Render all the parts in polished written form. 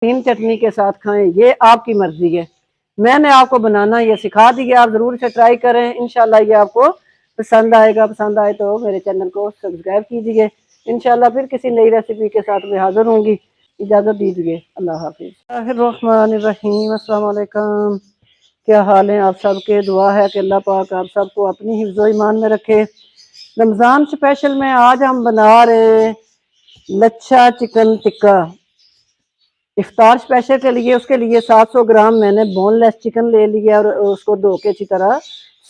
तीन चटनी के साथ खाएं, ये आपकी मर्जी है। मैंने आपको बनाना ये सिखा दिया, आप ज़रूर से ट्राई करें, इंशाल्लाह ये आपको पसंद आएगा। पसंद आए तो मेरे चैनल को सब्सक्राइब कीजिए। इंशाल्लाह फिर किसी नई रेसिपी के साथ मैं हाजिर होंगी। इजाज़त दीजिए, अल्लाह हाफिज़। रहमानिर्रहीम, अस्सलाम वालेकुम। क्या हाल है आप सबके? दुआ है कि अल्लाह पाक आप सबको अपनी हिफ्ज़ो ईमान में रखे। रमज़ान स्पेशल में आज हम बना रहे हैं लच्छा चिकन टिक्का। इफ्तार स्पेशल के लिए उसके लिए 700 ग्राम मैंने बोनलेस चिकन ले लिया और उसको धो के अच्छी तरह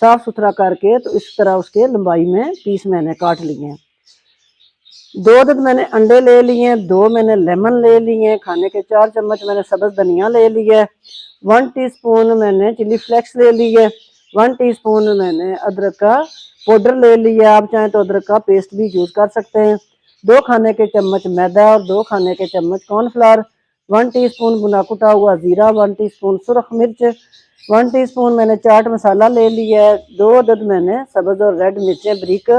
साफ सुथरा करके तो इस तरह उसके लंबाई में पीस मैंने काट लिए हैं। 2 अदद मैंने अंडे ले लिए हैं, 2 मैंने लेमन ले लिए हैं, खाने के 4 चम्मच मैंने सब्ज धनिया ले लिया है, 1 टीस्पून मैंने चिली फ्लेक्स ले ली है, 1 टीस्पून मैंने अदरक का पाउडर ले लिया। आप चाहें तो अदरक का पेस्ट भी यूज़ कर सकते हैं। 2 खाने के चम्मच मैदा और 2 खाने के चम्मच कॉर्नफ्लावर, 1 टीस्पून भुना कुटा हुआ ज़ीरा, 1 टीस्पून सुरख मिर्च, 1 टीस्पून मैंने चाट मसाला ले लिया है, 2 अदद मैंने सब्ज़ और रेड मिर्चें बारीक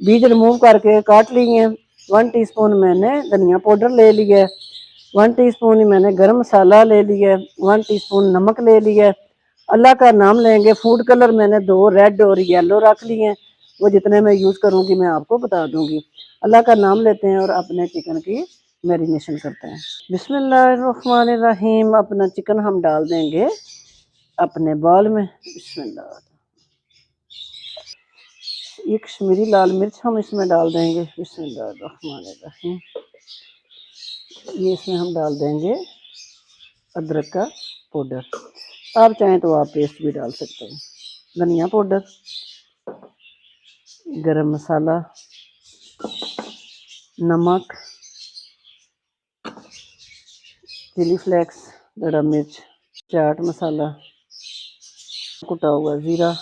बीज रिमूव करके काट लिए हैं, 1 टीस्पून मैंने धनिया पाउडर ले लिया है, 1 टीस्पून ही मैंने गरम मसाला ले लिया है, 1 टीस्पून नमक ले लिया है। अल्लाह का नाम लेंगे। फूड कलर मैंने 2 रेड और येलो रख लिए हैं, वो जितने मैं यूज़ करूँगी मैं आपको बता दूँगी। अल्लाह का नाम लेते हैं और अपने चिकन की मैरिनेशन करते हैं। बिस्मिल्लाहिर्रहमानिर्रहीम। अपना चिकन हम डाल देंगे अपने बाल में। बिस्मिल्लाह। एक कश्मीरी लाल मिर्च हम इसमें डाल देंगे। बिस्मिल्लाहिर्रहमानिर्रहीम। ये इसमें हम डाल देंगे अदरक का पाउडर। आप चाहें तो आप पेस्ट भी डाल सकते हैं। धनिया पाउडर, गरम मसाला, नमक, चिली फ्लेक्स, बड़ा मिर्च, चाट मसाला, कुटा हुआ ज़ीरा।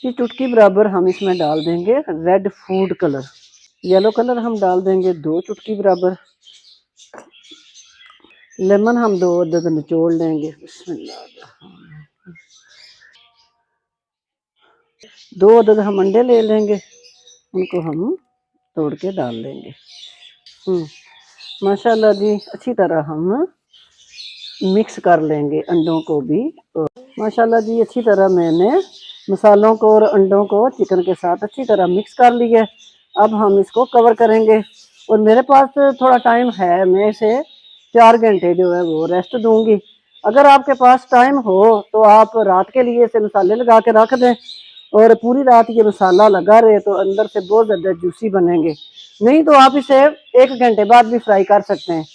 ये चुटकी बराबर हम इसमें डाल देंगे red food colour. Yellow colour हम डाल देंगे 2 चुटकी बराबर। लेमन हम 2 अदद निचोड़ लेंगे। बिस्मिल्लाह। 2 अदद हम अंडे ले लेंगे, उनको हम तोड़ के डाल लेंगे। माशाल्लाह जी, अच्छी तरह हम मिक्स कर लेंगे अंडों को भी। और माशाल्लाह जी, अच्छी तरह मैंने मसालों को और अंडों को चिकन के साथ अच्छी तरह मिक्स कर लिया। अब हम इसको कवर करेंगे और मेरे पास थोड़ा टाइम है, मैं इसे 4 घंटे जो है वो रेस्ट दूंगी। अगर आपके पास टाइम हो तो आप रात के लिए इसे मसाले लगा के रख दें और पूरी रात ये मसाला लगा रहे तो अंदर से बहुत ज़्यादा जूसी बनेंगे। नहीं तो आप इसे 1 घंटे बाद भी फ्राई कर सकते हैं।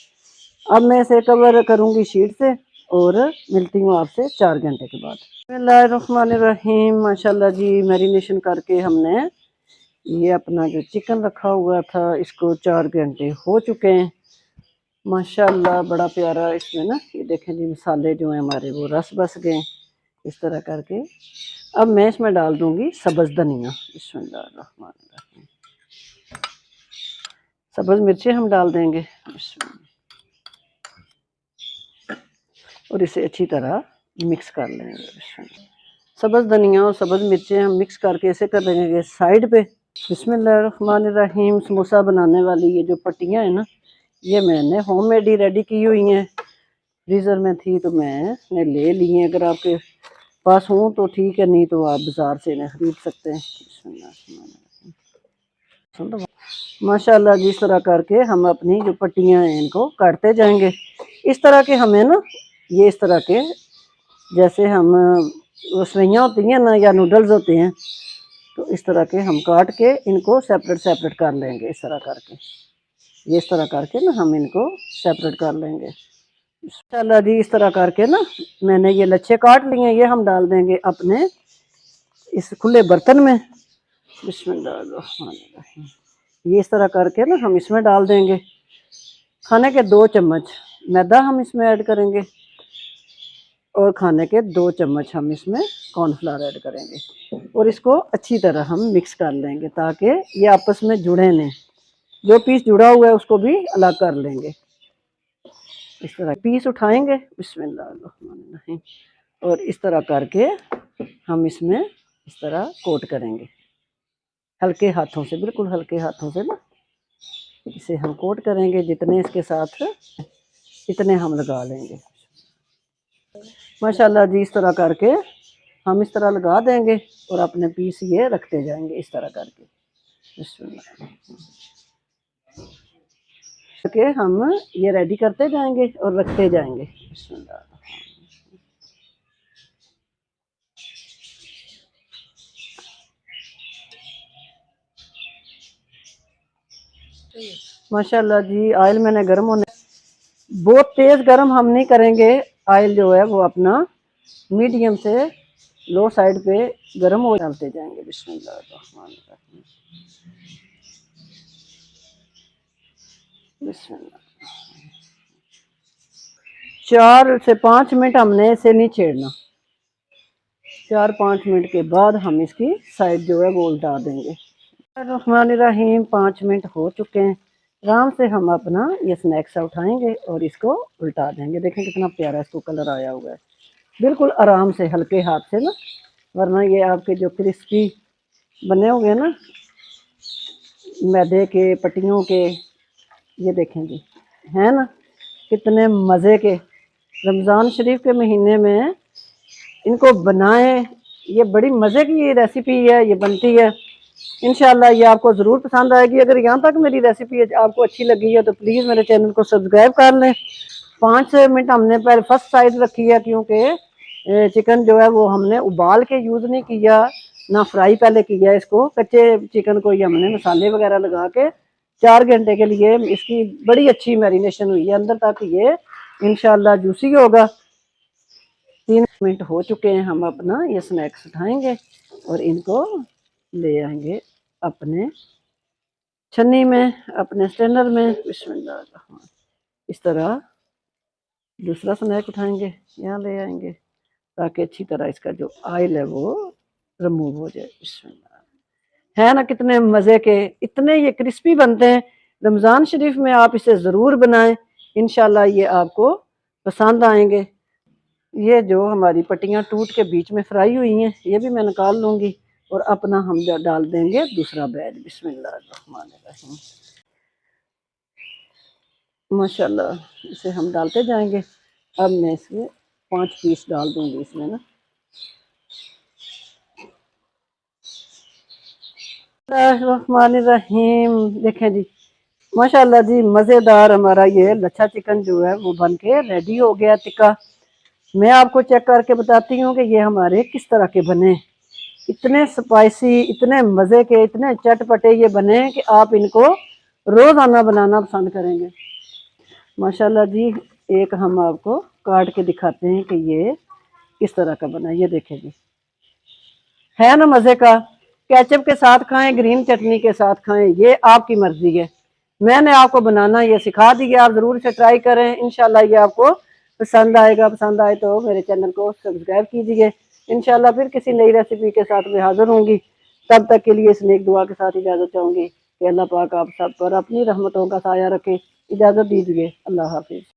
अब मैं इसे कवर करूंगी शीट से और मिलती हूँ आपसे 4 घंटे के बाद। बिस्मिल्लाहिर्रहमानिर्रहीम। माशाल्लाह जी, मैरिनेशन करके हमने ये अपना जो चिकन रखा हुआ था इसको 4 घंटे हो चुके हैं। माशाल्लाह बड़ा प्यारा इसमें ना, ये देखें जी मसाले जो हैं हमारे वो रस बस गए इस तरह करके। अब मैं इसमें डाल दूंगी सब्ज़ धनिया। बिस्मिल्लाहिर्रहमानिर्रहीम। सब्ज़ मिर्चें हम डाल देंगे और इसे अच्छी तरह मिक्स कर लेंगे। सब्ज़ धनिया और सब्ज़ मिर्चें हम मिक्स करके इसे कर देंगे साइड पे। बिस्मिल्लाहिर्रहमानिर्रहीम। समोसा बनाने वाली ये जो पट्टियाँ हैं ना, ये मैंने होममेड ही रेडी की हुई हैं। फ्रीज़र में थी तो मैंने ले ली हैं। अगर आपके पास हो तो ठीक है, नहीं तो आप बाज़ार से इन्हें ख़रीद सकते हैं। माशाल्लाह जिस तरह करके हम अपनी जो पट्टियाँ हैं इनको काटते जाएंगे। इस तरह के हमें ना, ये इस तरह के जैसे हम रसोइयाँ होती हैं ना या नूडल्स होते हैं, तो इस तरह के हम काट के इनको सेपरेट सेपरेट कर लेंगे। इस तरह करके ये इस तरह करके ना हम इनको सेपरेट कर लेंगे। इंशाल्लाह जी, इस तरह करके ना मैंने ये लच्छे काट लिए हैं, ये हम डाल देंगे अपने इस खुले बर्तन में। बिस्मिल्लाहिर्रहमानिर्रहीम। ये इस तरह करके ना हम इसमें डाल देंगे। खाने के 2 चम्मच मैदा हम इसमें ऐड करेंगे और खाने के 2 चम्मच हम इसमें कॉर्नफ्लावर ऐड करेंगे और इसको अच्छी तरह हम मिक्स कर लेंगे ताकि ये आपस में जुड़े नहीं। जो पीस जुड़ा हुआ है उसको भी अलग कर लेंगे। इस तरह पीस उठाएंगे। बिस्मिल्लाहिर्रहमानिर्रहीम। और इस तरह करके हम इसमें इस तरह कोट करेंगे हल्के हाथों से, बिल्कुल हल्के हाथों से ना इसे हम कोट करेंगे जितने इसके साथ इतने हम लगा लेंगे माशाल्लाह जी। इस तरह करके हम इस तरह लगा देंगे और अपने पीस ये रखते जाएंगे इस तरह करके। करके हम ये रेडी करते जाएंगे और रखते जाएंगे। माशाल्लाह जी ऑयल मैंने गर्म होने, बहुत तेज गर्म हम नहीं करेंगे। ऑयल जो है वो अपना मीडियम से लो साइड पे गर्म हो डालते जाएंगे। बिस्मिल्लाह बिस्मिल्लाह। 4 से 5 मिनट हमने इसे नहीं छेड़ना। 4-5 मिनट के बाद हम इसकी साइड जो है वो उल्टा देंगे। रहमानिर्रहीम 5 मिनट हो चुके हैं। आराम से हम अपना ये स्नैक्स उठाएंगे और इसको उल्टा देंगे। देखें कितना प्यारा इसको कलर आया हुआ है। बिल्कुल आराम से हल्के हाथ से ना, वरना ये आपके जो क्रिस्पी बने हुए हैं ना मैदे के पट्टियों के, ये देखें जी है ना कितने मज़े के। रमज़ान शरीफ के महीने में इनको बनाएं, ये बड़ी मज़े की ये रेसिपी है, ये बनती है। इंशाल्लाह ये आपको ज़रूर पसंद आएगी। अगर यहाँ तक मेरी रेसिपी आपको अच्छी लगी है तो प्लीज़ मेरे चैनल को सब्सक्राइब कर लें। 5 मिनट हमने पहले फर्स्ट साइड रखी है, क्योंकि चिकन जो है वो हमने उबाल के यूज़ नहीं किया, ना फ्राई पहले किया इसको। कच्चे चिकन को ही हमने मसाले वगैरह लगा के 4 घंटे के लिए इसकी बड़ी अच्छी मैरिनेशन हुई है, अंदर तक ये इंशाल्लाह जूसी होगा। 3 मिनट हो चुके हैं। हम अपना ये स्नैक्स उठाएंगे और इनको ले आएंगे अपने छन्नी में, अपने स्टैंडर में। बिस्मिल्लाह। इस तरह दूसरा स्नैक उठाएंगे, यहाँ ले आएंगे ताकि अच्छी तरह इसका जो ऑयल है वो रिमूव हो जाए। बिस्मिल्लाह। है ना कितने मज़े के, इतने ये क्रिस्पी बनते हैं। रमज़ान शरीफ में आप इसे ज़रूर बनाएं, इंशाल्लाह ये आपको पसंद आएंगे। ये जो हमारी पट्टियाँ टूट के बीच में फ्राई हुई हैं ये भी मैं निकाल लूँगी और अपना हम डाल देंगे दूसरा बैच। बिस्मिल्लाहिर्रहमानिर्रहीम। माशाल्लाह इसे हम डालते जाएंगे। अब मैं इसमें 5 पीस डाल दूँगी इसमें ना। रहमानिर्रहीम। देखें जी माशाल्लाह जी मज़ेदार हमारा ये लच्छा चिकन जो है वो बन के रेडी हो गया टिक्का। मैं आपको चेक करके बताती हूँ कि ये हमारे किस तरह के बने। इतने स्पाइसी, इतने मज़े के, इतने चटपटे ये बने कि आप इनको रोज़ाना बनाना पसंद करेंगे। माशाल्लाह जी एक हम आपको काट के दिखाते हैं कि ये किस तरह का बना। ये देखें जी, है ना मज़े का। केचप के साथ खाएं, ग्रीन चटनी के साथ खाएं, ये आपकी मर्जी है। मैंने आपको बनाना ये सिखा दिया, आप ज़रूर इसे ट्राई करें। इंशाल्लाह ये आपको पसंद आएगा। पसंद आए तो मेरे चैनल को सब्सक्राइब कीजिए। इंशाल्लाह फिर किसी नई रेसिपी के साथ मैं हाज़िर होंगी। तब तक के लिए इस नेक दुआ के साथ इजाज़त चाहूँगी कि अल्लाह पाक आप सब पर अपनी रहमतों का साया रखे। इजाज़त दीजिए। अल्लाह हाफिज़।